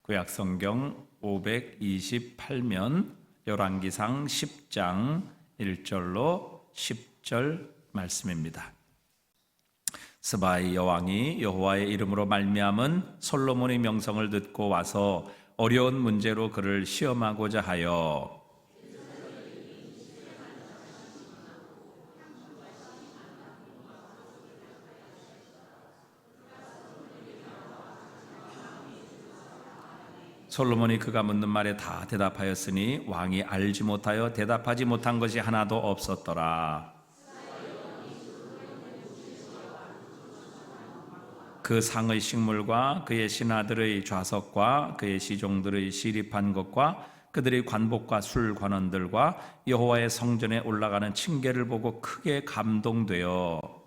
구약성경 528면 열왕기상 10장 1절로 10절 말씀입니다. 스바의 여왕이 여호와의 이름으로 말미암은 솔로몬의 명성을 듣고 와서 어려운 문제로 그를 시험하고자 하여 솔로몬이 그가 묻는 말에 다 대답하였으니 왕이 알지 못하여 대답하지 못한 것이 하나도 없었더라. 그 상의 식물과 그의 신하들의 좌석과 그의 시종들의 시립한 것과 그들의 관복과 술관원들과 여호와의 성전에 올라가는 층계를 보고 크게 감동되어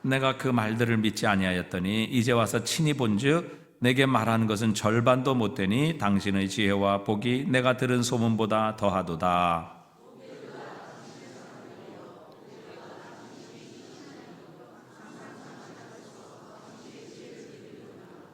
내가 그 말들을 믿지 아니하였더니 이제 와서 친히 본즉 내게 말한 것은 절반도 못되니 당신의 지혜와 복이 내가 들은 소문보다 더하도다.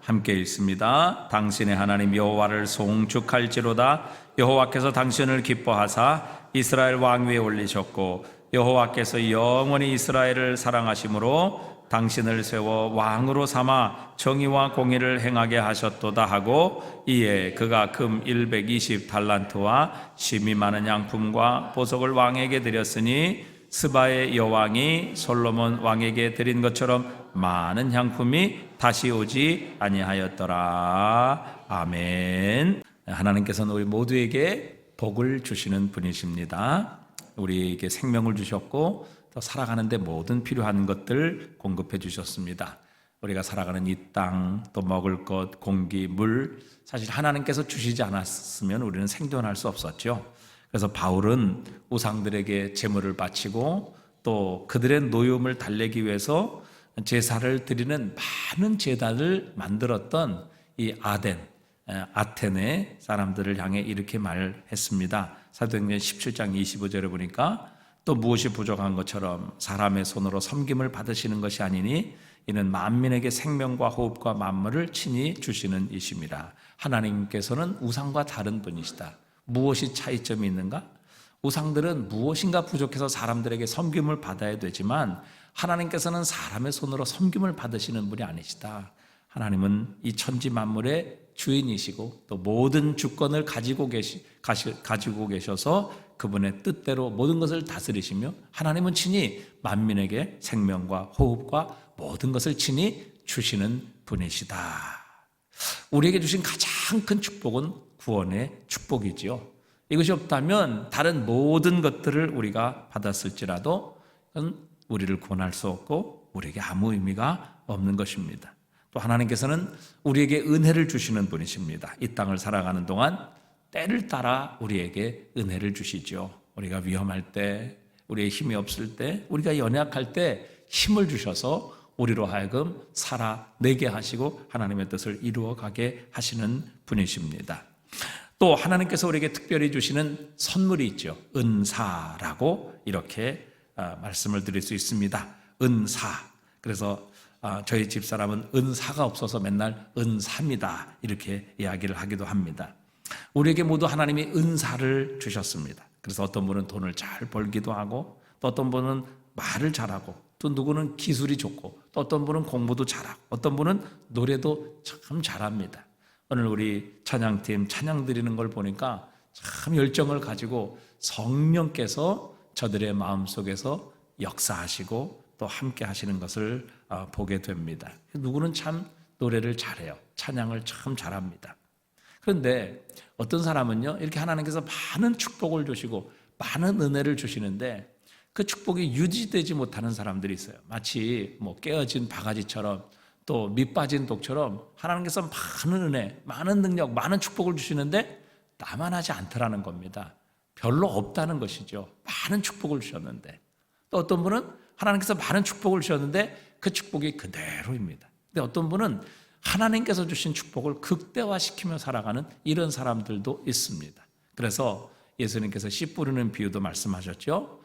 함께 읽습니다. 당신의 하나님 여호와를 송축할지로다. 여호와께서 당신을 기뻐하사 이스라엘 왕 위에 올리셨고 여호와께서 영원히 이스라엘을 사랑하심으로 당신을 세워 왕으로 삼아 정의와 공의를 행하게 하셨도다 하고 이에 그가 금 120달란트와 심이 많은 양품과 보석을 왕에게 드렸으니 스바의 여왕이 솔로몬 왕에게 드린 것처럼 많은 향품이 다시 오지 아니하였더라. 아멘. 하나님께서는 우리 모두에게 복을 주시는 분이십니다. 우리에게 생명을 주셨고 또 살아가는데 모든 필요한 것들 공급해 주셨습니다. 우리가 살아가는 이 땅, 또 먹을 것, 공기, 물, 사실 하나님께서 주시지 않았으면 우리는 생존할 수 없었죠. 그래서 바울은 우상들에게 제물을 바치고 또 그들의 노여움을 달래기 위해서 제사를 드리는 많은 제단을 만들었던 이 아테네 사람들을 향해 이렇게 말했습니다. 사도행전 17장 25절에 보니까 또 무엇이 부족한 것처럼 사람의 손으로 섬김을 받으시는 것이 아니니 이는 만민에게 생명과 호흡과 만물을 친히 주시는 이심이라. 하나님께서는 우상과 다른 분이시다. 무엇이 차이점이 있는가? 우상들은 무엇인가 부족해서 사람들에게 섬김을 받아야 되지만 하나님께서는 사람의 손으로 섬김을 받으시는 분이 아니시다. 하나님은 이 천지 만물의 주인이시고 또 모든 주권을 가지고 계셔서 그분의 뜻대로 모든 것을 다스리시며 하나님은 친히 만민에게 생명과 호흡과 모든 것을 친히 주시는 분이시다. 우리에게 주신 가장 큰 축복은 구원의 축복이지요. 이것이 없다면 다른 모든 것들을 우리가 받았을지라도 우리를 구원할 수 없고 우리에게 아무 의미가 없는 것입니다. 또 하나님께서는 우리에게 은혜를 주시는 분이십니다. 이 땅을 살아가는 동안 때를 따라 우리에게 은혜를 주시죠. 우리가 위험할 때, 우리의 힘이 없을 때, 우리가 연약할 때 힘을 주셔서 우리로 하여금 살아내게 하시고 하나님의 뜻을 이루어가게 하시는 분이십니다. 또 하나님께서 우리에게 특별히 주시는 선물이 있죠. 은사라고 이렇게 말씀을 드릴 수 있습니다. 은사. 그래서 저희 집사람은 은사가 없어서 맨날 은사입니다 이렇게 이야기를 하기도 합니다. 우리에게 모두 하나님이 은사를 주셨습니다. 그래서 어떤 분은 돈을 잘 벌기도 하고 또 어떤 분은 말을 잘하고 또 누구는 기술이 좋고 또 어떤 분은 공부도 잘하고 어떤 분은 노래도 참 잘합니다. 오늘 우리 찬양팀 찬양 드리는 걸 보니까 참 열정을 가지고 성령께서 저들의 마음속에서 역사하시고 또 함께 하시는 것을 보게 됩니다. 누구는 참 노래를 잘해요. 찬양을 참 잘합니다. 그런데 어떤 사람은요, 이렇게 하나님께서 많은 축복을 주시고 많은 은혜를 주시는데 그 축복이 유지되지 못하는 사람들이 있어요. 마치 깨어진 바가지처럼 또 밑빠진 독처럼 하나님께서 많은 은혜, 많은 능력, 많은 축복을 주시는데 나만 하지 않더라는 겁니다. 별로 없다는 것이죠. 많은 축복을 주셨는데. 또 어떤 분은 하나님께서 많은 축복을 주셨는데 그 축복이 그대로입니다. 근데 어떤 분은 하나님께서 주신 축복을 극대화시키며 살아가는 이런 사람들도 있습니다. 그래서 예수님께서 씨 뿌리는 비유도 말씀하셨죠.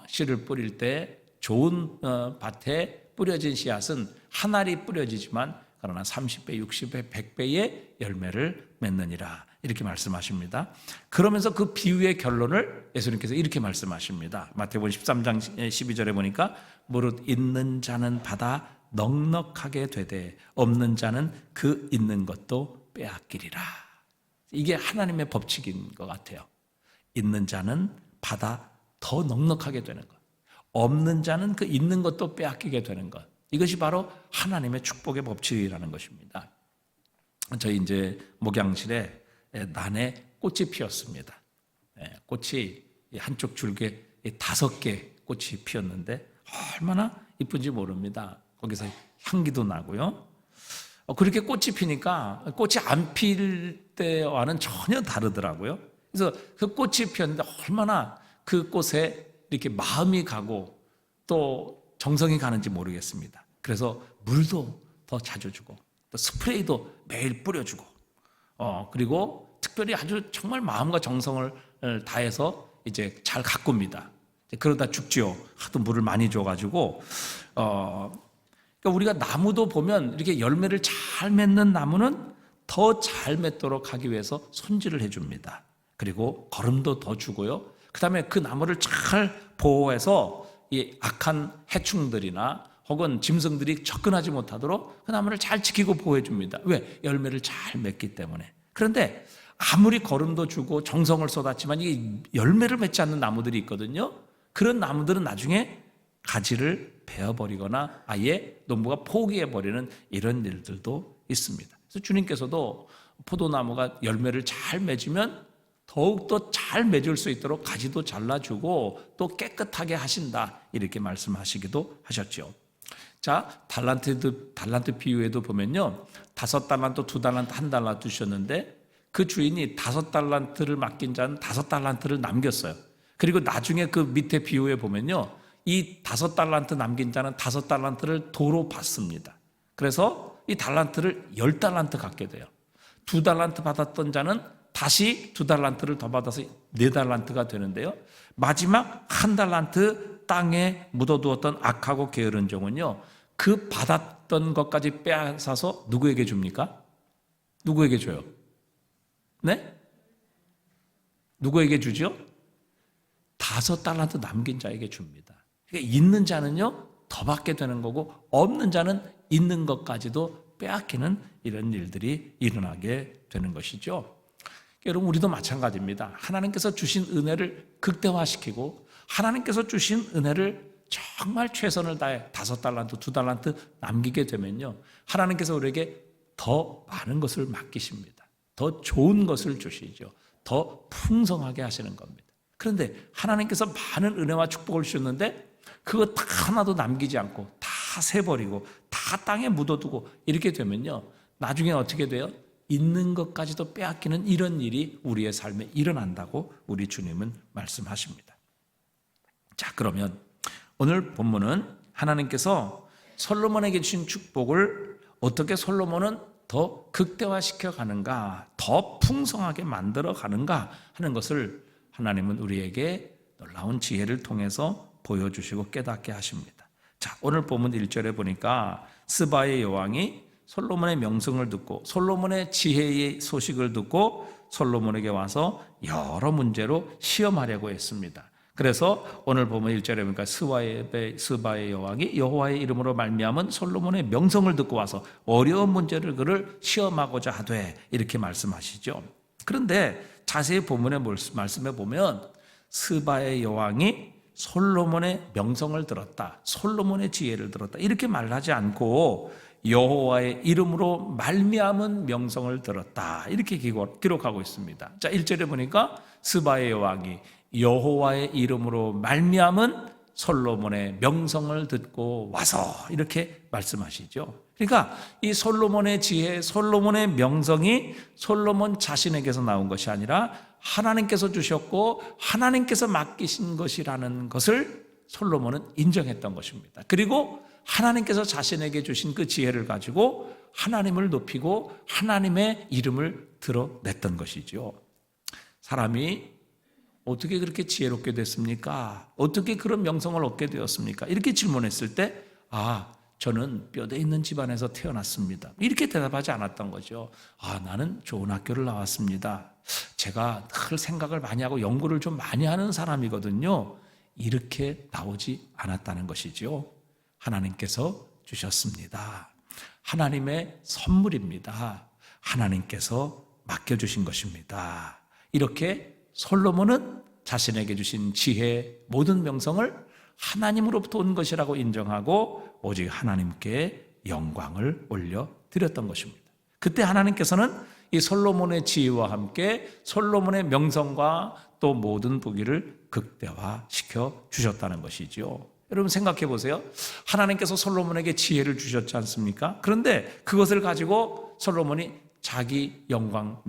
씨를 뿌릴 때 좋은 밭에 뿌려진 씨앗은 한 알이 뿌려지지만 그러나 30배, 60배, 100배의 열매를 맺느니라 이렇게 말씀하십니다. 그러면서 그 비유의 결론을 예수님께서 이렇게 말씀하십니다. 마태복음 13장 12절에 보니까 무릇 있는 자는 받아 넉넉하게 되되 없는 자는 그 있는 것도 빼앗기리라. 이게 하나님의 법칙인 것 같아요. 있는 자는 받아 더 넉넉하게 되는 것, 없는 자는 그 있는 것도 빼앗기게 되는 것, 이것이 바로 하나님의 축복의 법칙이라는 것입니다. 저희 이제 목양실에 난에 꽃이 피었습니다. 꽃이 한쪽 줄기에 5개 꽃이 피었는데 얼마나 이쁜지 모릅니다. 거기서 향기도 나고요. 그렇게 꽃이 피니까 꽃이 안 필 때와는 전혀 다르더라고요. 그래서 그 꽃이 피었는데 얼마나 그 꽃에 이렇게 마음이 가고 또 정성이 가는지 모르겠습니다. 그래서 물도 더 자주 주고 또 스프레이도 매일 뿌려주고 그리고 특별히 아주 정말 마음과 정성을 다해서 이제 잘 가꿉니다. 그러다 죽지요. 하도 물을 많이 줘가지고 그러니까 우리가 나무도 보면 이렇게 열매를 잘 맺는 나무는 더 잘 맺도록 하기 위해서 손질을 해줍니다. 그리고 거름도 더 주고요. 그 다음에 그 나무를 잘 보호해서 이 악한 해충들이나 혹은 짐승들이 접근하지 못하도록 그 나무를 잘 지키고 보호해 줍니다. 왜? 열매를 잘 맺기 때문에. 그런데 아무리 거름도 주고 정성을 쏟았지만 이 열매를 맺지 않는 나무들이 있거든요. 그런 나무들은 나중에 가지를 베어버리거나 아예 농부가 포기해버리는 이런 일들도 있습니다. 그래서 주님께서도 포도나무가 열매를 잘 맺으면 더욱더 잘 맺을 수 있도록 가지도 잘라주고 또 깨끗하게 하신다 이렇게 말씀하시기도 하셨죠. 자, 달란트 비유에도 보면요, 5달란트, 2달란트, 1달란트 주셨는데 그 주인이 5달란트를 맡긴 자는 5달란트를 남겼어요. 그리고 나중에 그 밑에 비유에 보면요, 이 5달란트 남긴 자는 5달란트를 도로 받습니다. 그래서 이 달란트를 10달란트 갖게 돼요. 2달란트 받았던 자는 다시 2달란트를 더 받아서 4달란트가 되는데요. 마지막 1달란트 땅에 묻어두었던 악하고 게으른 종은요, 그 받았던 것까지 빼앗아서 누구에게 줍니까? 누구에게 줘요? 네? 누구에게 주죠? 5달란트 남긴 자에게 줍니다. 그러니까 있는 자는요, 더 받게 되는 거고 없는 자는 있는 것까지도 빼앗기는 이런 일들이 일어나게 되는 것이죠. 여러분, 우리도 마찬가지입니다. 하나님께서 주신 은혜를 극대화시키고 하나님께서 주신 은혜를 정말 최선을 다해 5달란트, 2달란트 남기게 되면요, 하나님께서 우리에게 더 많은 것을 맡기십니다. 더 좋은 것을 주시죠. 더 풍성하게 하시는 겁니다. 그런데 하나님께서 많은 은혜와 축복을 주셨는데 그거 다 하나도 남기지 않고 다 세버리고 다 땅에 묻어두고 이렇게 되면요, 나중에 어떻게 돼요? 있는 것까지도 빼앗기는 이런 일이 우리의 삶에 일어난다고 우리 주님은 말씀하십니다. 자, 그러면 오늘 본문은 하나님께서 솔로몬에게 주신 축복을 어떻게 솔로몬은 더 극대화시켜 가는가, 더 풍성하게 만들어 가는가 하는 것을 하나님은 우리에게 놀라운 지혜를 통해서 보여주시고 깨닫게 하십니다. 자, 오늘 본문 1절에 보니까 스바의 여왕이 솔로몬의 명성을 듣고 솔로몬의 지혜의 소식을 듣고 솔로몬에게 와서 여러 문제로 시험하려고 했습니다. 그래서 오늘 보면 1절에 보니까 스바의 여왕이 여호와의 이름으로 말미암은 솔로몬의 명성을 듣고 와서 어려운 문제를 그를 시험하고자 하되 이렇게 말씀하시죠. 그런데 자세히 본문의 말씀에 보면 스바의 여왕이 솔로몬의 명성을 들었다, 솔로몬의 지혜를 들었다 이렇게 말하지 않고 여호와의 이름으로 말미암은 명성을 들었다 이렇게 기록하고 있습니다. 자, 1절에 보니까 스바의 여왕이 여호와의 이름으로 말미암은 솔로몬의 명성을 듣고 와서 이렇게 말씀하시죠. 그러니까 이 솔로몬의 지혜, 솔로몬의 명성이 솔로몬 자신에게서 나온 것이 아니라 하나님께서 주셨고 하나님께서 맡기신 것이라는 것을 솔로몬은 인정했던 것입니다. 그리고 하나님께서 자신에게 주신 그 지혜를 가지고 하나님을 높이고 하나님의 이름을 드러냈던 것이죠. 사람이 어떻게 그렇게 지혜롭게 됐습니까? 어떻게 그런 명성을 얻게 되었습니까? 이렇게 질문했을 때 저는 뼈대 있는 집안에서 태어났습니다. 이렇게 대답하지 않았던 거죠. 나는 좋은 학교를 나왔습니다. 제가 늘 생각을 많이 하고 연구를 좀 많이 하는 사람이거든요. 이렇게 나오지 않았다는 것이죠. 하나님께서 주셨습니다. 하나님의 선물입니다. 하나님께서 맡겨주신 것입니다. 이렇게 솔로몬은 자신에게 주신 지혜, 모든 명성을 하나님으로부터 온 것이라고 인정하고 오직 하나님께 영광을 올려드렸던 것입니다. 그때 하나님께서는 이 솔로몬의 지혜와 함께 솔로몬의 명성과 또 모든 부귀를 극대화시켜 주셨다는 것이죠. 여러분 생각해 보세요. 하나님께서 솔로몬에게 지혜를 주셨지 않습니까? 그런데 그것을 가지고 솔로몬이 자기 영광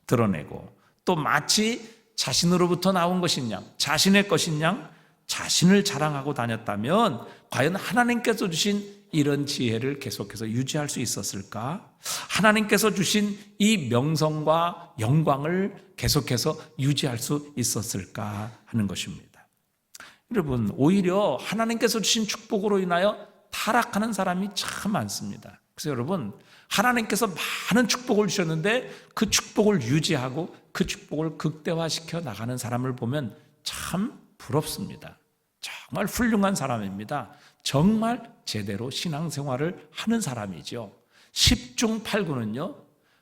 드러내고 또 마치 자신으로부터 나온 것인 양, 자신의 것인 양 자신을 자랑하고 다녔다면 과연 하나님께서 주신 이런 지혜를 계속해서 유지할 수 있었을까? 하나님께서 주신 이 명성과 영광을 계속해서 유지할 수 있었을까 하는 것입니다. 여러분, 오히려 하나님께서 주신 축복으로 인하여 타락하는 사람이 참 많습니다. 그래서 여러분, 하나님께서 많은 축복을 주셨는데 그 축복을 유지하고 그 축복을 극대화시켜 나가는 사람을 보면 참 부럽습니다. 정말 훌륭한 사람입니다. 정말 제대로 신앙생활을 하는 사람이죠. 10중 8구는요,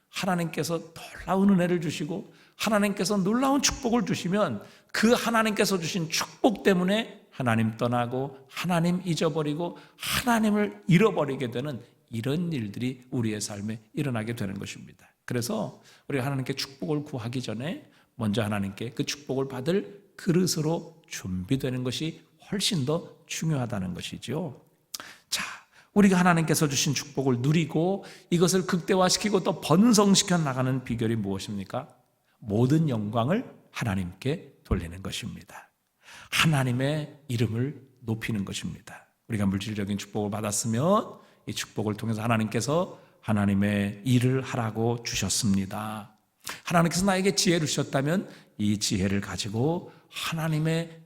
하나님께서 놀라운 은혜를 주시고 하나님께서 놀라운 축복을 주시면 그 하나님께서 주신 축복 때문에 하나님 떠나고 하나님 잊어버리고 하나님을 잃어버리게 되는 이런 일들이 우리의 삶에 일어나게 되는 것입니다. 그래서 우리가 하나님께 축복을 구하기 전에 먼저 하나님께 그 축복을 받을 그릇으로 준비되는 것이 훨씬 더 중요하다는 것이죠. 자, 우리가 하나님께서 주신 축복을 누리고 이것을 극대화시키고 또 번성시켜 나가는 비결이 무엇입니까? 모든 영광을 하나님께 돌리는 것입니다. 하나님의 이름을 높이는 것입니다. 우리가 물질적인 축복을 받았으면 이 축복을 통해서 하나님께서 하나님의 일을 하라고 주셨습니다. 하나님께서 나에게 지혜를 주셨다면 이 지혜를 가지고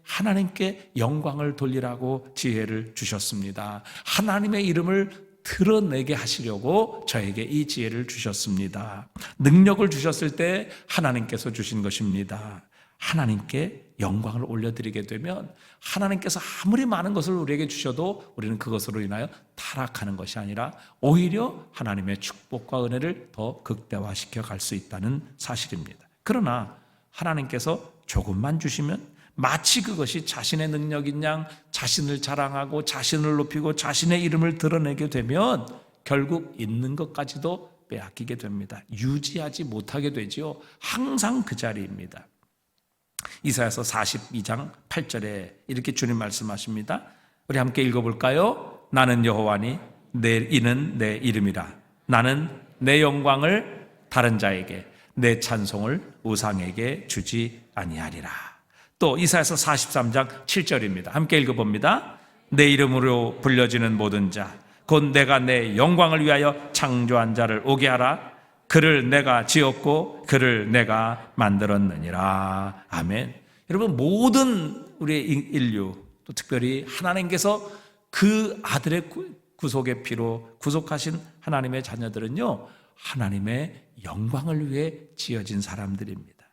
하나님께 영광을 돌리라고 지혜를 주셨습니다. 하나님의 이름을 드러내게 하시려고 저에게 이 지혜를 주셨습니다. 능력을 주셨을 때 하나님께서 주신 것입니다. 하나님께 영광을 올려드리게 되면 하나님께서 아무리 많은 것을 우리에게 주셔도 우리는 그것으로 인하여 타락하는 것이 아니라 오히려 하나님의 축복과 은혜를 더 극대화시켜 갈 수 있다는 사실입니다. 그러나 하나님께서 조금만 주시면 마치 그것이 자신의 능력인 양 자신을 자랑하고 자신을 높이고 자신의 이름을 드러내게 되면 결국 있는 것까지도 빼앗기게 됩니다. 유지하지 못하게 되지요. 항상 그 자리입니다. 이사야서 42장 8절에 이렇게 주님 말씀하십니다. 우리 함께 읽어볼까요? 나는 여호와니 이는 내 이름이라. 나는 내 영광을 다른 자에게 내 찬송을 우상에게 주지 아니하리라. 또 이사야서 43장 7절입니다. 함께 읽어봅니다. 내 이름으로 불려지는 모든 자 곧 내가 내 영광을 위하여 창조한 자를 오게 하라. 그를 내가 지었고 그를 내가 만들었느니라. 아멘. 여러분, 모든 우리의 인류, 또 특별히 하나님께서 그 아들의 구속의 피로 구속하신 하나님의 자녀들은요, 하나님의 영광을 위해 지어진 사람들입니다.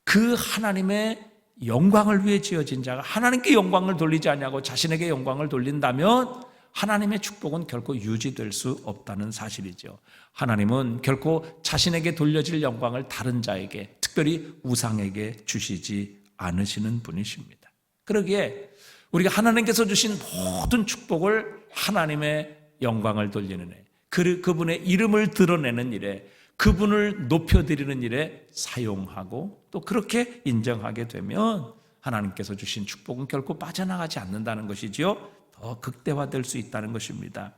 그 하나님의 영광을 위해 지어진 자가 하나님께 영광을 돌리지 않냐고 자신에게 영광을 돌린다면 하나님의 축복은 결코 유지될 수 없다는 사실이죠. 하나님은 결코 자신에게 돌려질 영광을 다른 자에게, 특별히 우상에게 주시지 않으시는 분이십니다. 그러기에 우리가 하나님께서 주신 모든 축복을 하나님의 영광을 돌리는 일, 그분의 이름을 드러내는 일에, 그분을 높여드리는 일에 사용하고 또 그렇게 인정하게 되면 하나님께서 주신 축복은 결코 빠져나가지 않는다는 것이지요. 더 극대화될 수 있다는 것입니다.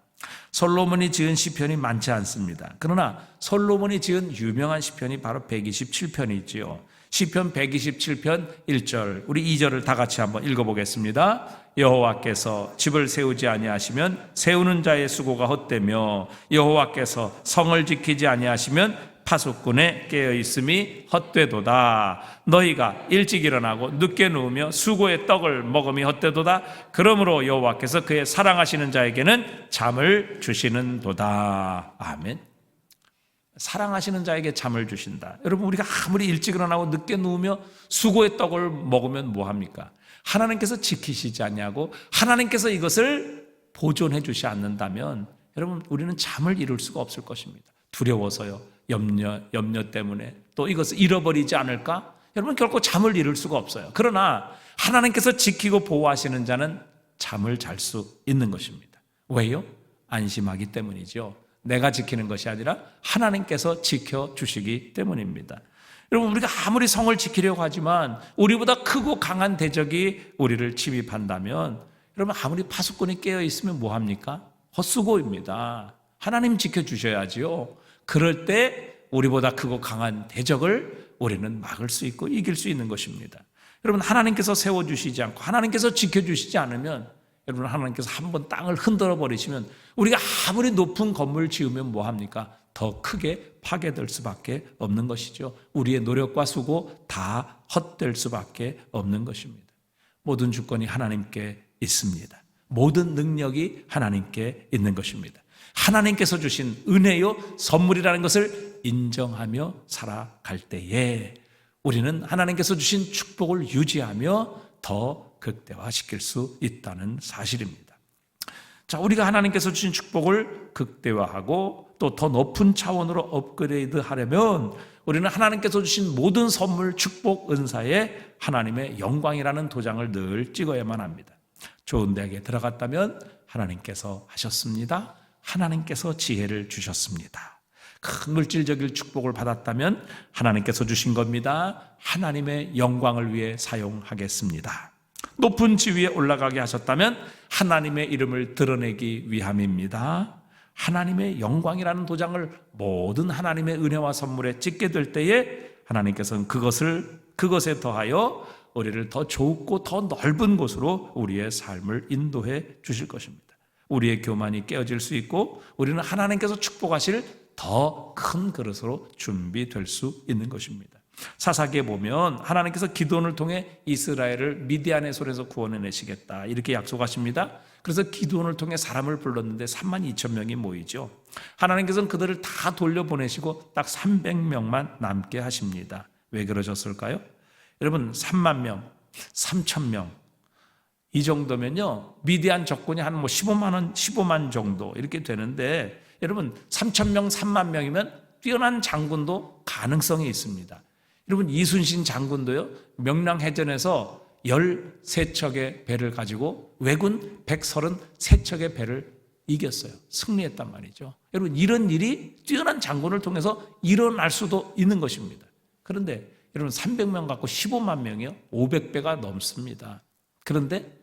솔로몬이 지은 시편이 많지 않습니다. 그러나 솔로몬이 지은 유명한 시편이 바로 127편이지요. 시편 127편 1절, 우리 2절을 다 같이 한번 읽어보겠습니다. 여호와께서 집을 세우지 아니하시면 세우는 자의 수고가 헛되며 여호와께서 성을 지키지 아니하시면 파수꾼에 깨어 있음이 헛되도다. 너희가 일찍 일어나고 늦게 누우며 수고의 떡을 먹음이 헛되도다. 그러므로 여호와께서 그의 사랑하시는 자에게는 잠을 주시는도다. 아멘. 사랑하시는 자에게 잠을 주신다. 여러분, 우리가 아무리 일찍 일어나고 늦게 누우며 수고의 떡을 먹으면 뭐합니까? 하나님께서 지키시지 않냐고, 하나님께서 이것을 보존해 주시 않는다면 여러분, 우리는 잠을 이룰 수가 없을 것입니다. 두려워서요, 염려 때문에, 또 이것을 잃어버리지 않을까? 여러분, 결코 잠을 이룰 수가 없어요. 그러나 하나님께서 지키고 보호하시는 자는 잠을 잘 수 있는 것입니다. 왜요? 안심하기 때문이죠. 내가 지키는 것이 아니라 하나님께서 지켜주시기 때문입니다. 여러분, 우리가 아무리 성을 지키려고 하지만 우리보다 크고 강한 대적이 우리를 침입한다면 여러분, 아무리 파수꾼이 깨어 있으면 뭐합니까? 헛수고입니다. 하나님 지켜주셔야지요. 그럴 때 우리보다 크고 강한 대적을 우리는 막을 수 있고 이길 수 있는 것입니다. 여러분, 하나님께서 세워주시지 않고 하나님께서 지켜주시지 않으면 여러분, 하나님께서 한번 땅을 흔들어 버리시면 우리가 아무리 높은 건물 지으면 뭐합니까? 더 크게 파괴될 수밖에 없는 것이죠. 우리의 노력과 수고 다 헛될 수밖에 없는 것입니다. 모든 주권이 하나님께 있습니다. 모든 능력이 하나님께 있는 것입니다. 하나님께서 주신 은혜요 선물이라는 것을 인정하며 살아갈 때에 우리는 하나님께서 주신 축복을 유지하며 더 극대화시킬 수 있다는 사실입니다. 자, 우리가 하나님께서 주신 축복을 극대화하고 또 더 높은 차원으로 업그레이드 하려면 우리는 하나님께서 주신 모든 선물, 축복, 은사에 하나님의 영광이라는 도장을 늘 찍어야만 합니다. 좋은 대학에 들어갔다면 하나님께서 하셨습니다. 하나님께서 지혜를 주셨습니다. 큰 물질적인 축복을 받았다면 하나님께서 주신 겁니다. 하나님의 영광을 위해 사용하겠습니다. 높은 지위에 올라가게 하셨다면 하나님의 이름을 드러내기 위함입니다. 하나님의 영광이라는 도장을 모든 하나님의 은혜와 선물에 찍게 될 때에 하나님께서는 그것에 더하여 우리를 더 좋고 더 넓은 곳으로 우리의 삶을 인도해 주실 것입니다. 우리의 교만이 깨어질 수 있고 우리는 하나님께서 축복하실 더 큰 그릇으로 준비될 수 있는 것입니다. 사사기에 보면 하나님께서 기드온을 통해 이스라엘을 미디안의 손에서 구원해내시겠다 이렇게 약속하십니다. 그래서 기드온을 통해 사람을 불렀는데 32,000명이 모이죠. 하나님께서는 그들을 다 돌려보내시고 딱 300명만 남게 하십니다. 왜 그러셨을까요? 여러분, 3만 명, 3,000명 이 정도면요 미디안 적군이 한 15만 정도 이렇게 되는데 여러분 3,000명, 3만 명이면 뛰어난 장군도 가능성이 있습니다. 여러분, 이순신 장군도요 명량해전에서 13척의 배를 가지고 왜군 133척의 배를 이겼어요. 승리했단 말이죠. 여러분, 이런 일이 뛰어난 장군을 통해서 일어날 수도 있는 것입니다. 그런데 여러분, 300명 갖고 15만 명이요 500배가 넘습니다. 그런데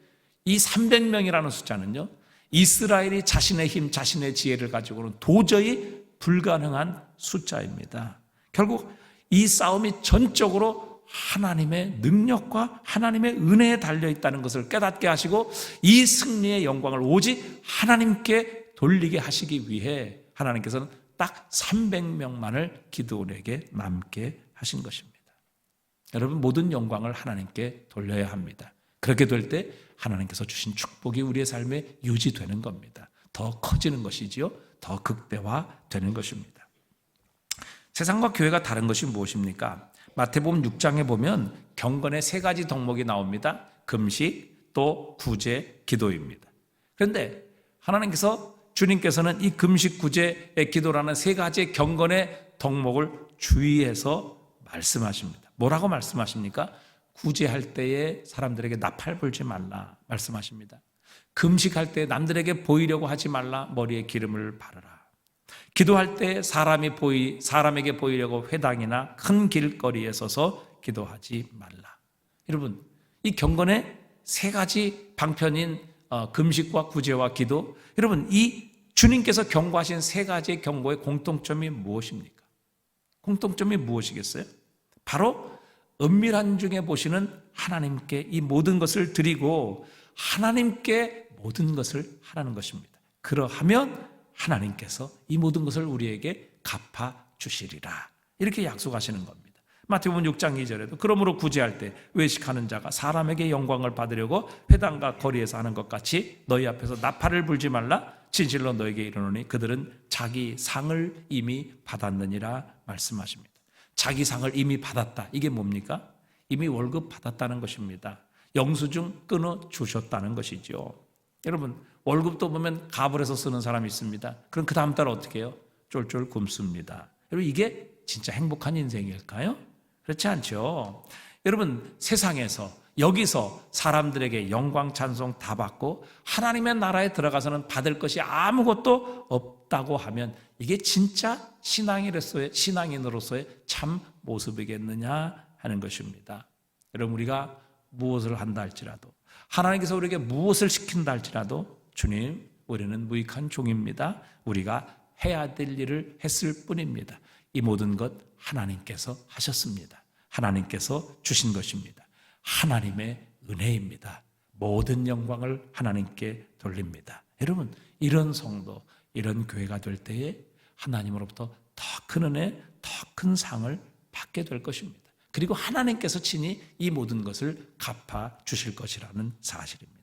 이 300명이라는 숫자는요 이스라엘이 자신의 힘, 자신의 지혜를 가지고는 도저히 불가능한 숫자입니다. 결국 이 싸움이 전적으로 하나님의 능력과 하나님의 은혜에 달려있다는 것을 깨닫게 하시고 이 승리의 영광을 오직 하나님께 돌리게 하시기 위해 하나님께서는 딱 300명만을 기드온에게 남게 하신 것입니다. 여러분, 모든 영광을 하나님께 돌려야 합니다. 그렇게 될 때 하나님께서 주신 축복이 우리의 삶에 유지되는 겁니다. 더 커지는 것이지요. 더 극대화되는 것입니다. 세상과 교회가 다른 것이 무엇입니까? 마태복음 6장에 보면 경건의 3가지 덕목이 나옵니다. 금식, 또 구제, 기도입니다. 그런데 하나님께서 주님께서는 이 금식, 구제의 기도라는 3가지 경건의 덕목을 주의해서 말씀하십니다. 뭐라고 말씀하십니까? 구제할 때에 사람들에게 나팔 불지 말라 말씀하십니다. 금식할 때 남들에게 보이려고 하지 말라, 머리에 기름을 바르라. 기도할 때 사람에게 보이려고 회당이나 큰 길거리에 서서 기도하지 말라. 여러분, 이 경건의 3가지 방편인 금식과 구제와 기도, 여러분, 이 주님께서 경고하신 3가지의 경고의 공통점이 무엇입니까? 공통점이 무엇이겠어요? 바로 은밀한 중에 보시는 하나님께 이 모든 것을 드리고 하나님께 모든 것을 하라는 것입니다. 그러하면 하나님께서 이 모든 것을 우리에게 갚아주시리라. 이렇게 약속하시는 겁니다. 마태복음 6장 2절에도 그러므로 구제할 때 외식하는 자가 사람에게 영광을 받으려고 회당과 거리에서 하는 것 같이 너희 앞에서 나팔을 불지 말라. 진실로 너에게 이르노니 그들은 자기 상을 이미 받았느니라 말씀하십니다. 자기 상을 이미 받았다. 이게 뭡니까? 이미 월급 받았다는 것입니다. 영수증 끊어주셨다는 것이죠. 여러분, 월급도 보면 가불해서 쓰는 사람이 있습니다. 그럼 그 다음 달 어떻게 해요? 쫄쫄 굶습니다. 여러분, 이게 진짜 행복한 인생일까요? 그렇지 않죠. 여러분, 세상에서 여기서 사람들에게 영광 찬송 다 받고 하나님의 나라에 들어가서는 받을 것이 아무것도 없다고 하면 이게 진짜 신앙인으로서의 참 모습이겠느냐 하는 것입니다. 여러분, 우리가 무엇을 한다 할지라도, 하나님께서 우리에게 무엇을 시킨다 할지라도, 주님, 우리는 무익한 종입니다. 우리가 해야 될 일을 했을 뿐입니다. 이 모든 것 하나님께서 하셨습니다. 하나님께서 주신 것입니다. 하나님의 은혜입니다. 모든 영광을 하나님께 돌립니다. 여러분, 이런 성도, 이런 교회가 될 때에 하나님으로부터 더 큰 은혜, 더 큰 상을 받게 될 것입니다. 그리고 하나님께서 친히 이 모든 것을 갚아 주실 것이라는 사실입니다.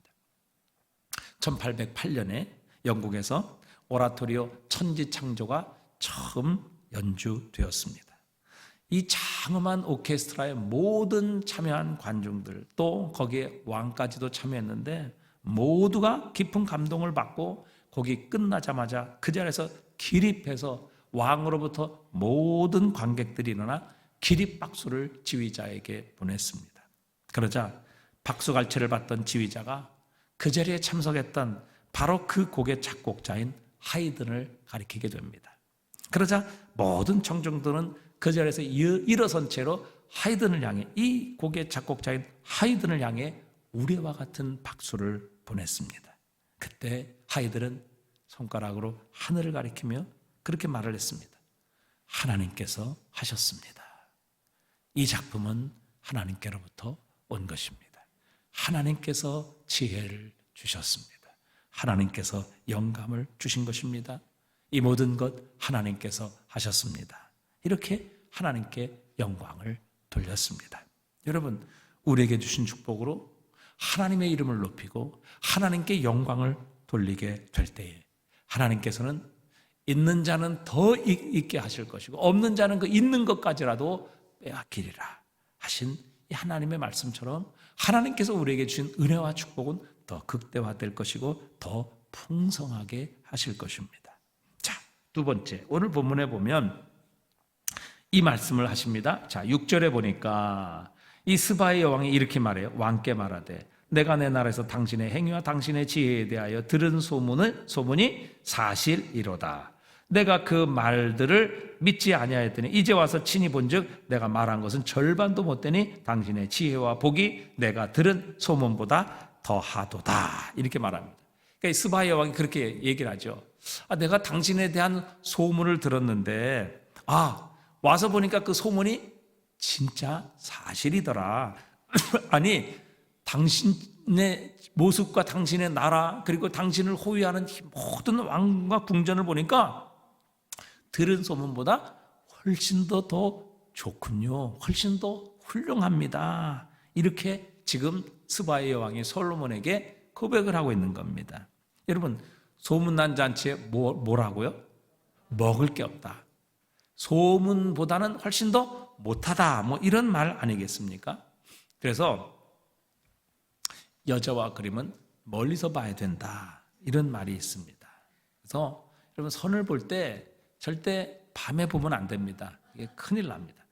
1808년에 영국에서 오라토리오 천지창조가 처음 연주되었습니다. 이 장엄한 오케스트라의 모든 참여한 관중들, 또 거기에 왕까지도 참여했는데 모두가 깊은 감동을 받고 거기 끝나자마자 그 자리에서 기립해서 왕으로부터 모든 관객들이 일어나 기립박수를 지휘자에게 보냈습니다. 그러자 박수갈채를 받던 지휘자가 그 자리에 참석했던 바로 그 곡의 작곡자인 하이든을 가리키게 됩니다. 그러자 모든 청중들은 그 자리에서 일어선 채로 하이든을 향해, 이 곡의 작곡자인 하이든을 향해 우레와 같은 박수를 보냈습니다. 그때 하이든은 손가락으로 하늘을 가리키며 그렇게 말을 했습니다. 하나님께서 하셨습니다. 이 작품은 하나님께로부터 온 것입니다. 하나님께서 지혜를 주셨습니다. 하나님께서 영감을 주신 것입니다. 이 모든 것 하나님께서 하셨습니다. 이렇게 하나님께 영광을 돌렸습니다. 여러분, 우리에게 주신 축복으로 하나님의 이름을 높이고 하나님께 영광을 돌리게 될 때에 하나님께서는 있는 자는 더 있게 하실 것이고 없는 자는 그 있는 것까지라도 빼앗기리라 하신 이 하나님의 말씀처럼 하나님께서 우리에게 주신 은혜와 축복은 더 극대화될 것이고 더 풍성하게 하실 것입니다. 자, 두 번째, 오늘 본문에 보면 이 말씀을 하십니다. 자, 6절에 보니까 이 스바의 여왕이 이렇게 말해요. 왕께 말하되 내가 내 나라에서 당신의 행위와 당신의 지혜에 대하여 들은 소문이 사실이로다. 내가 그 말들을 믿지 아니하였더니 이제 와서 친히 본즉 내가 말한 것은 절반도 못되니 당신의 지혜와 복이 내가 들은 소문보다 더하도다. 이렇게 말합니다. 그러니까 스바의 여왕이 그렇게 얘기를 하죠. 내가 당신에 대한 소문을 들었는데 와서 보니까 그 소문이 진짜 사실이더라. 아니, 당신의 모습과 당신의 나라 그리고 당신을 호위하는 모든 왕과 궁전을 보니까 들은 소문보다 훨씬 더 좋군요. 훨씬 더 훌륭합니다. 이렇게 지금 스바의 여왕이 솔로몬에게 고백을 하고 있는 겁니다. 여러분, 소문난 잔치에 뭐라고요? 먹을 게 없다. 소문보다는 훨씬 더 못하다. 이런 말 아니겠습니까? 그래서 여자와 그림은 멀리서 봐야 된다. 이런 말이 있습니다. 그래서 여러분, 선을 볼 때 절대 밤에 보면 안 됩니다. 이게 큰일 납니다.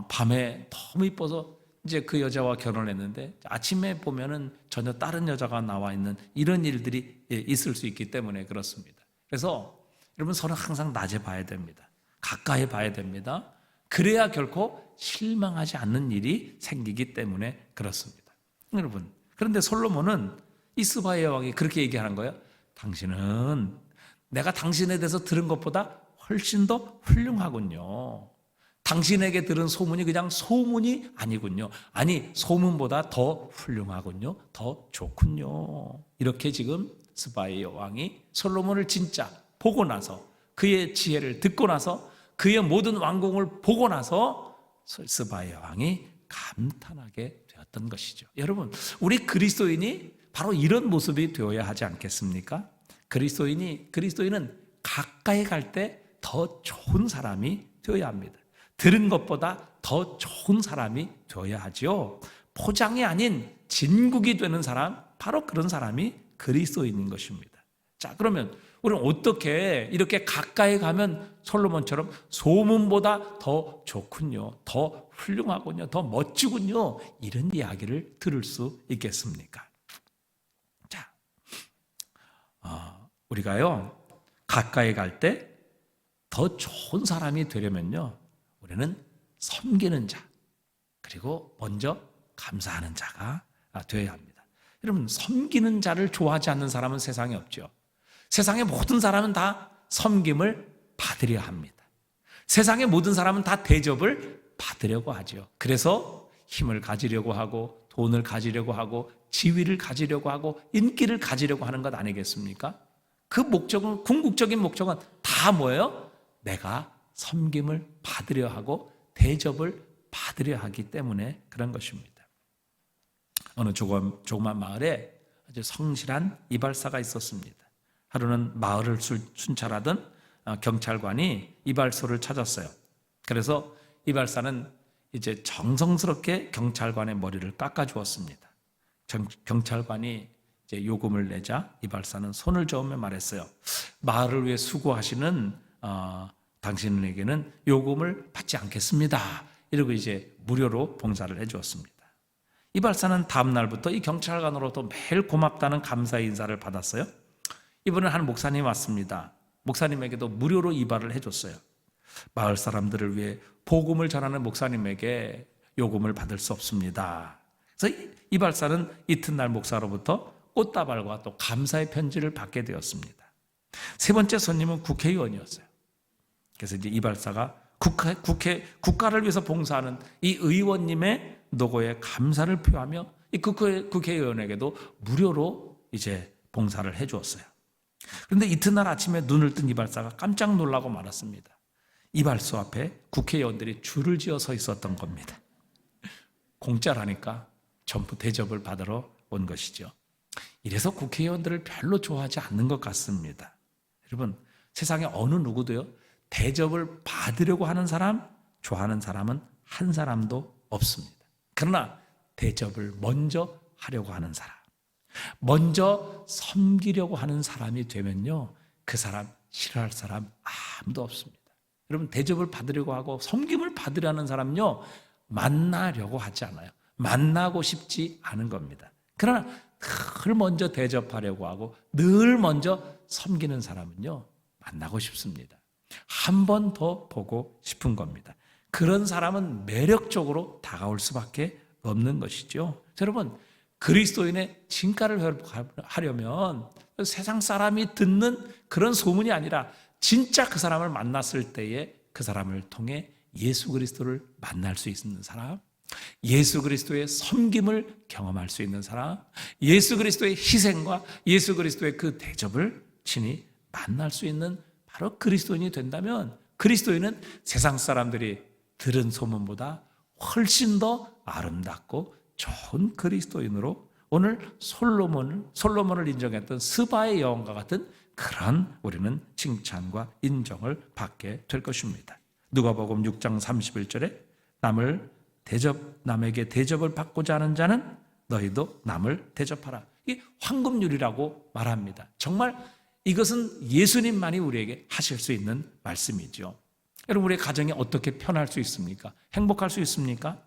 밤에 너무 이뻐서 이제 그 여자와 결혼했는데 아침에 보면은 전혀 다른 여자가 나와 있는 이런 일들이 있을 수 있기 때문에 그렇습니다. 그래서 여러분, 선은 항상 낮에 봐야 됩니다. 가까이 봐야 됩니다. 그래야 결코 실망하지 않는 일이 생기기 때문에 그렇습니다. 여러분, 그런데 솔로몬은 이 스바의 여왕이 그렇게 얘기하는 거예요. 당신은 내가 당신에 대해서 들은 것보다 훨씬 더 훌륭하군요. 당신에게 들은 소문이 그냥 소문이 아니군요. 아니, 소문보다 더 훌륭하군요. 더 좋군요. 이렇게 지금 스바의 여왕이 솔로몬을 진짜 보고 나서 그의 지혜를 듣고 나서 그의 모든 왕궁을 보고 나서 스바의 왕이 감탄하게 되었던 것이죠. 여러분, 우리 그리스도인이 바로 이런 모습이 되어야 하지 않겠습니까? 그리스도인은 가까이 갈 때 더 좋은 사람이 되어야 합니다. 들은 것보다 더 좋은 사람이 되어야 하죠. 포장이 아닌 진국이 되는 사람, 바로 그런 사람이 그리스도인인 것입니다. 자, 그러면 우리는 어떻게 이렇게 가까이 가면 솔로몬처럼 소문보다 더 좋군요, 더 훌륭하군요, 더 멋지군요, 이런 이야기를 들을 수 있겠습니까? 자, 우리가요 가까이 갈 때 더 좋은 사람이 되려면요, 우리는 섬기는 자, 그리고 먼저 감사하는 자가 되어야 합니다. 여러분, 섬기는 자를 좋아하지 않는 사람은 세상에 없죠. 세상의 모든 사람은 다 섬김을 받으려 합니다. 세상의 모든 사람은 다 대접을 받으려고 하죠. 그래서 힘을 가지려고 하고, 돈을 가지려고 하고, 지위를 가지려고 하고, 인기를 가지려고 하는 것 아니겠습니까? 그 목적은, 궁극적인 목적은 다 뭐예요? 내가 섬김을 받으려 하고 대접을 받으려 하기 때문에 그런 것입니다. 어느 조그만 마을에 아주 성실한 이발사가 있었습니다. 하루는 마을을 순찰하던 경찰관이 이발소를 찾았어요. 그래서 이발사는 이제 정성스럽게 경찰관의 머리를 깎아주었습니다. 경찰관이 이제 요금을 내자 이발사는 손을 저으며 말했어요. 마을을 위해 수고하시는 당신에게는 요금을 받지 않겠습니다. 이러고 이제 무료로 봉사를 해주었습니다. 이발사는 다음 날부터 이 경찰관으로부터 매일 고맙다는 감사의 인사를 받았어요. 이번에 한 목사님이 왔습니다. 목사님에게도 무료로 이발을 해줬어요. 마을 사람들을 위해 복음을 전하는 목사님에게 요금을 받을 수 없습니다. 그래서 이발사는 이튿날 목사로부터 꽃다발과 또 감사의 편지를 받게 되었습니다. 세 번째 손님은 국회의원이었어요. 그래서 이제 이발사가 국가를 위해서 봉사하는 이 의원님의 노고에 감사를 표하며 이 국회의원에게도 무료로 이제 봉사를 해주었어요. 그런데 이튿날 아침에 눈을 뜬 이발사가 깜짝 놀라고 말았습니다. 이발소 앞에 국회의원들이 줄을 지어 서 있었던 겁니다. 공짜라니까 전부 대접을 받으러 온 것이죠. 이래서 국회의원들을 별로 좋아하지 않는 것 같습니다. 여러분, 세상에 어느 누구도요, 대접을 받으려고 하는 사람, 좋아하는 사람은 한 사람도 없습니다. 그러나 대접을 먼저 하려고 하는 사람, 먼저 섬기려고 하는 사람이 되면요, 그 사람 싫어할 사람 아무도 없습니다. 여러분, 대접을 받으려고 하고 섬김을 받으려는 사람요, 만나려고 하지 않아요. 만나고 싶지 않은 겁니다. 그러나 늘 먼저 대접하려고 하고 늘 먼저 섬기는 사람은요, 만나고 싶습니다. 한 번 더 보고 싶은 겁니다. 그런 사람은 매력적으로 다가올 수밖에 없는 것이죠. 여러분, 그리스도인의 진가를 하려면 세상 사람이 듣는 그런 소문이 아니라 진짜 그 사람을 만났을 때에 그 사람을 통해 예수 그리스도를 만날 수 있는 사람, 예수 그리스도의 섬김을 경험할 수 있는 사람, 예수 그리스도의 희생과 예수 그리스도의 그 대접을 친히 만날 수 있는 바로 그리스도인이 된다면, 그리스도인은 세상 사람들이 들은 소문보다 훨씬 더 아름답고 좋은 그리스도인으로 오늘 솔로몬을 인정했던 스바의 여왕과 같은 그런 우리는 칭찬과 인정을 받게 될 것입니다. 누가복음 6장 31절에 남에게 대접을 받고자 하는 자는 너희도 남을 대접하라. 이게 황금률이라고 말합니다. 정말 이것은 예수님만이 우리에게 하실 수 있는 말씀이죠. 여러분, 우리의 가정이 어떻게 편할 수 있습니까? 행복할 수 있습니까?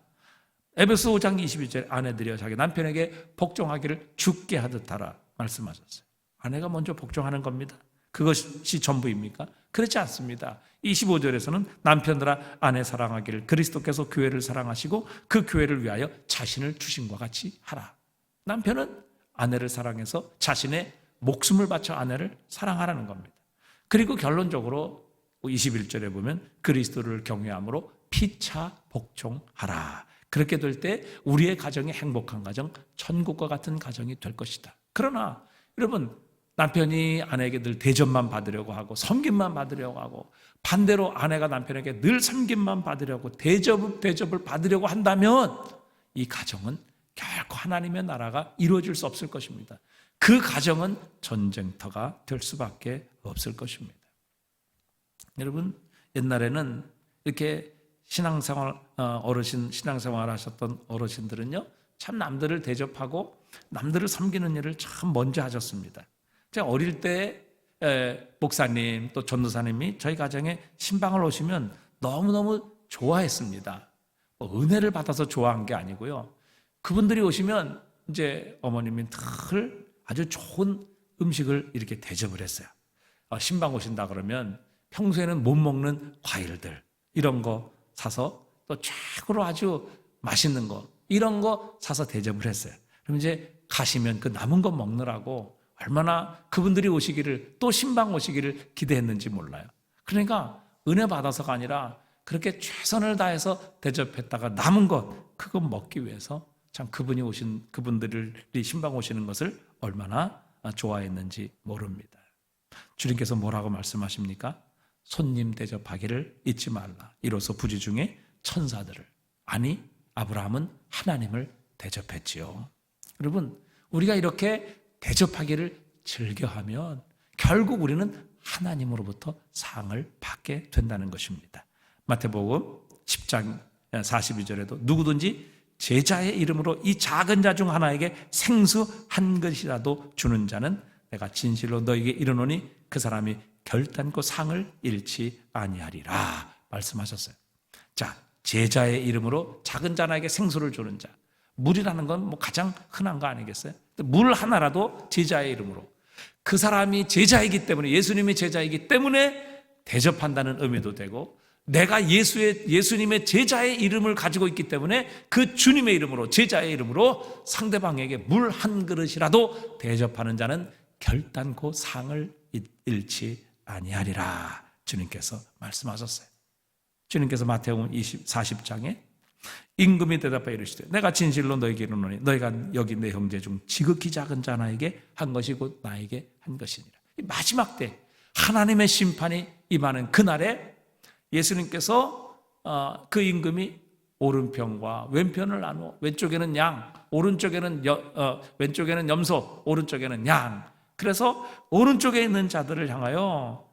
에베소 5장 22절에 아내들이여 자기 남편에게 복종하기를 주께 하듯 하라 말씀하셨어요. 아내가 먼저 복종하는 겁니다. 그것이 전부입니까? 그렇지 않습니다. 25절에서는 남편들아 아내 사랑하기를 그리스도께서 교회를 사랑하시고 그 교회를 위하여 자신을 주심과 같이 하라. 남편은 아내를 사랑해서 자신의 목숨을 바쳐 아내를 사랑하라는 겁니다. 그리고 결론적으로 21절에 보면 그리스도를 경외함으로 피차 복종하라. 그렇게 될 때 우리의 가정이 행복한 가정, 천국과 같은 가정이 될 것이다. 그러나 여러분, 남편이 아내에게 늘 대접만 받으려고 하고 섬김만 받으려고 하고, 반대로 아내가 남편에게 늘 섬김만 받으려고 대접을 받으려고 한다면 이 가정은 결코 하나님의 나라가 이루어질 수 없을 것입니다. 그 가정은 전쟁터가 될 수밖에 없을 것입니다. 여러분, 옛날에는 이렇게 신앙생활 하셨던 어르신들은요, 참 남들을 대접하고 남들을 섬기는 일을 참 먼저 하셨습니다. 제가 어릴 때 목사님 또 전도사님이 저희 가정에 신방을 오시면 너무너무 좋아했습니다. 은혜를 받아서 좋아한 게 아니고요. 그분들이 오시면 이제 어머님이 늘 아주 좋은 음식을 이렇게 대접을 했어요. 신방 오신다 그러면 평소에는 못 먹는 과일들 이런 거 사서 또 최고로 아주 맛있는 거 이런 거 사서 대접을 했어요. 그럼 이제 가시면 그 남은 거 먹느라고 얼마나 그분들이 오시기를, 또 신방 오시기를 기대했는지 몰라요. 그러니까 은혜 받아서가 아니라 그렇게 최선을 다해서 대접했다가 남은 것 그거 먹기 위해서 참 그분들이 신방 오시는 것을 얼마나 좋아했는지 모릅니다. 주님께서 뭐라고 말씀하십니까? 손님 대접하기를 잊지 말라. 이로써 부지 중에 천사들을, 아니 아브라함은 하나님을 대접했지요. 여러분, 우리가 이렇게 대접하기를 즐겨하면 결국 우리는 하나님으로부터 상을 받게 된다는 것입니다. 마태복음 10장 42절에도 누구든지 제자의 이름으로 이 작은 자 중 하나에게 생수 한 것이라도 주는 자는 내가 진실로 너에게 이르노니 그 사람이 결단코 상을 잃지 아니하리라 말씀하셨어요. 자, 제자의 이름으로 작은 자 하나에게 생수를 주는 자. 물이라는 건 뭐 가장 흔한 거 아니겠어요? 물 하나라도 제자의 이름으로. 그 사람이 제자이기 때문에, 예수님이 제자이기 때문에 대접한다는 의미도 되고, 내가 예수님의 제자의 이름을 가지고 있기 때문에 그 주님의 이름으로, 제자의 이름으로 상대방에게 물 한 그릇이라도 대접하는 자는 결단코 상을 잃지 아니하리라 주님께서 말씀하셨어요. 주님께서 마태복음 40장에 임금이 대답하여 이르시되 내가 진실로 너에게 이르노니 너희가 여기 내 형제 중 지극히 작은 자 하나에게 한 것이 곧 나에게 한 것이니라. 마지막 때 하나님의 심판이 임하는 그날에 예수님께서 그 임금이 오른편과 왼편을 나누어 왼쪽에는 양, 왼쪽에는 염소, 오른쪽에는 양. 그래서 오른쪽에 있는 자들을 향하여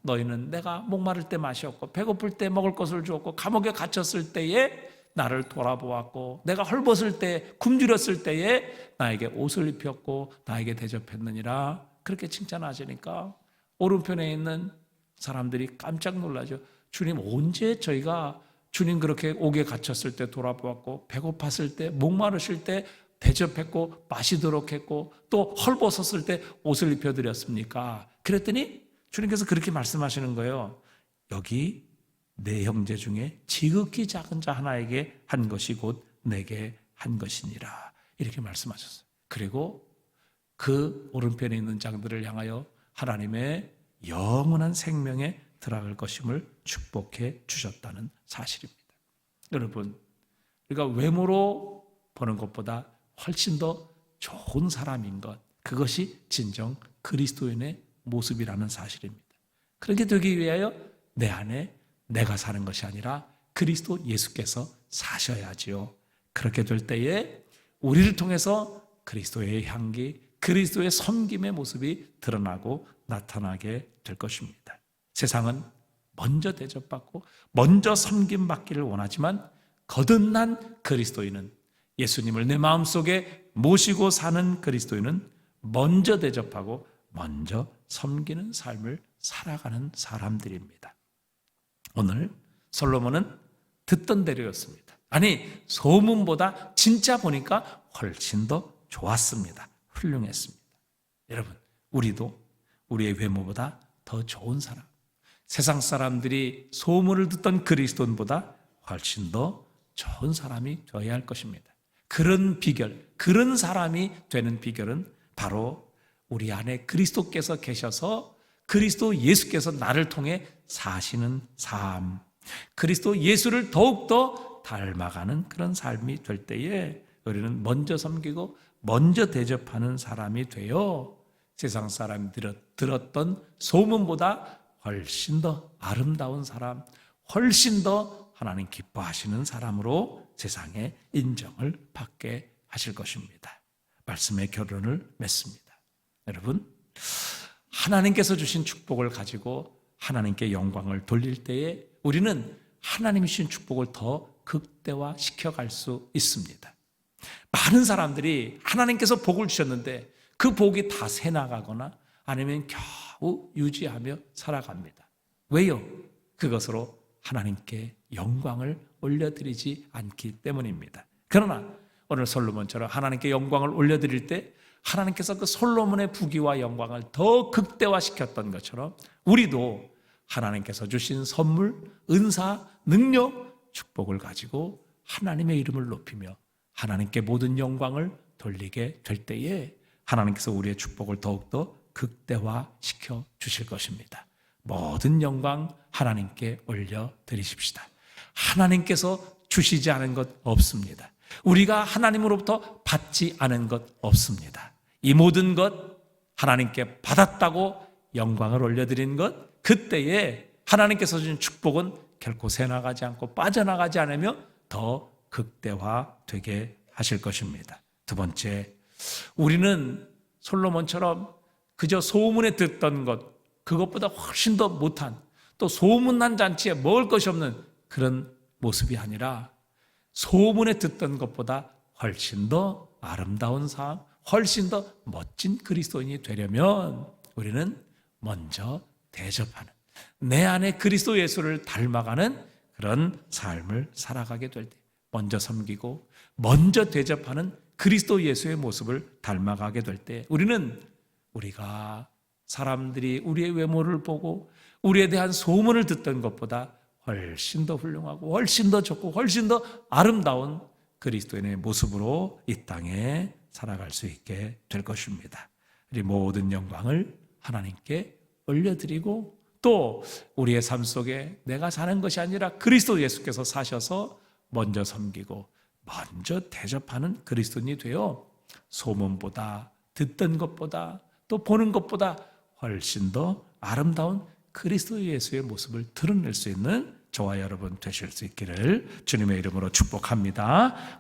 너희는 내가 목마를 때 마셨고 배고플 때 먹을 것을 주었고 감옥에 갇혔을 때에 나를 돌아보았고 내가 헐벗을 때 굶주렸을 때에 나에게 옷을 입혔고 나에게 대접했느니라. 그렇게 칭찬하시니까 오른편에 있는 사람들이 깜짝 놀라죠. 주님, 언제 저희가 주님 그렇게 옥에 갇혔을 때 돌아보았고 배고팠을 때 목마르실 때 대접했고 마시도록 했고 또 헐벗었을 때 옷을 입혀드렸습니까? 그랬더니 주님께서 그렇게 말씀하시는 거예요. 여기 내 형제 중에 지극히 작은 자 하나에게 한 것이 곧 내게 한 것이니라. 이렇게 말씀하셨어요. 그리고 그 오른편에 있는 장들을 향하여 하나님의 영원한 생명에 들어갈 것임을 축복해 주셨다는 사실입니다. 여러분, 우리가 외모로 보는 것보다 훨씬 더 좋은 사람인 것, 그것이 진정 그리스도인의 모습이라는 사실입니다. 그렇게 되기 위하여 내 안에 내가 사는 것이 아니라 그리스도 예수께서 사셔야지요. 그렇게 될 때에 우리를 통해서 그리스도의 향기, 그리스도의 섬김의 모습이 드러나고 나타나게 될 것입니다. 세상은 먼저 대접받고 먼저 섬김받기를 원하지만 거듭난 그리스도인은, 예수님을 내 마음속에 모시고 사는 그리스도인은 먼저 대접하고 먼저 섬기는 삶을 살아가는 사람들입니다. 오늘 솔로몬은 듣던 대로였습니다. 아니, 소문보다 진짜 보니까 훨씬 더 좋았습니다. 훌륭했습니다. 여러분, 우리도 우리의 외모보다 더 좋은 사람, 세상 사람들이 소문을 듣던 그리스도인보다 훨씬 더 좋은 사람이 되어야 할 것입니다. 그런 비결, 그런 사람이 되는 비결은 바로 우리 안에 그리스도께서 계셔서 그리스도 예수께서 나를 통해 사시는 삶, 그리스도 예수를 더욱더 닮아가는 그런 삶이 될 때에 우리는 먼저 섬기고 먼저 대접하는 사람이 되어 세상 사람들이 들었던 소문보다 훨씬 더 아름다운 사람, 훨씬 더 하나님 기뻐하시는 사람으로 세상에 인정을 받게 하실 것입니다. 말씀의 결론을 맺습니다. 여러분, 하나님께서 주신 축복을 가지고 하나님께 영광을 돌릴 때에 우리는 하나님이 주신 축복을 더 극대화시켜갈 수 있습니다. 많은 사람들이 하나님께서 복을 주셨는데 그 복이 다 새나가거나 아니면 겨우 유지하며 살아갑니다. 왜요? 그것으로 하나님께 영광을 올려드리지 않기 때문입니다. 그러나 오늘 솔로몬처럼 하나님께 영광을 올려드릴 때 하나님께서 그 솔로몬의 부귀와 영광을 더 극대화시켰던 것처럼 우리도 하나님께서 주신 선물, 은사, 능력, 축복을 가지고 하나님의 이름을 높이며 하나님께 모든 영광을 돌리게 될 때에 하나님께서 우리의 축복을 더욱더 극대화시켜 주실 것입니다. 모든 영광 하나님께 올려드리십시다. 하나님께서 주시지 않은 것 없습니다. 우리가 하나님으로부터 받지 않은 것 없습니다. 이 모든 것 하나님께 받았다고 영광을 올려드린 것, 그때에 하나님께서 주신 축복은 결코 새나가지 않고 빠져나가지 않으며 더 극대화되게 하실 것입니다. 두 번째, 우리는 솔로몬처럼 그저 소문에 듣던 것, 그것보다 훨씬 더 못한, 또 소문난 잔치에 먹을 것이 없는 그런 모습이 아니라 소문에 듣던 것보다 훨씬 더 아름다운 삶, 훨씬 더 멋진 그리스도인이 되려면 우리는 먼저 대접하는, 내 안에 그리스도 예수를 닮아가는 그런 삶을 살아가게 될 때, 먼저 섬기고 먼저 대접하는 그리스도 예수의 모습을 닮아가게 될 때 우리는 우리가 사람들이 우리의 외모를 보고 우리에 대한 소문을 듣던 것보다 훨씬 더 훌륭하고 훨씬 더 좋고 훨씬 더 아름다운 그리스도인의 모습으로 이 땅에 살아갈 수 있게 될 것입니다. 우리 모든 영광을 하나님께 올려드리고 또 우리의 삶 속에 내가 사는 것이 아니라 그리스도 예수께서 사셔서 먼저 섬기고 먼저 대접하는 그리스도인이 되어 소문보다 듣던 것보다 또 보는 것보다 훨씬 더 아름다운 그리스도 예수의 모습을 드러낼 수 있는 저와 여러분 되실 수 있기를 주님의 이름으로 축복합니다.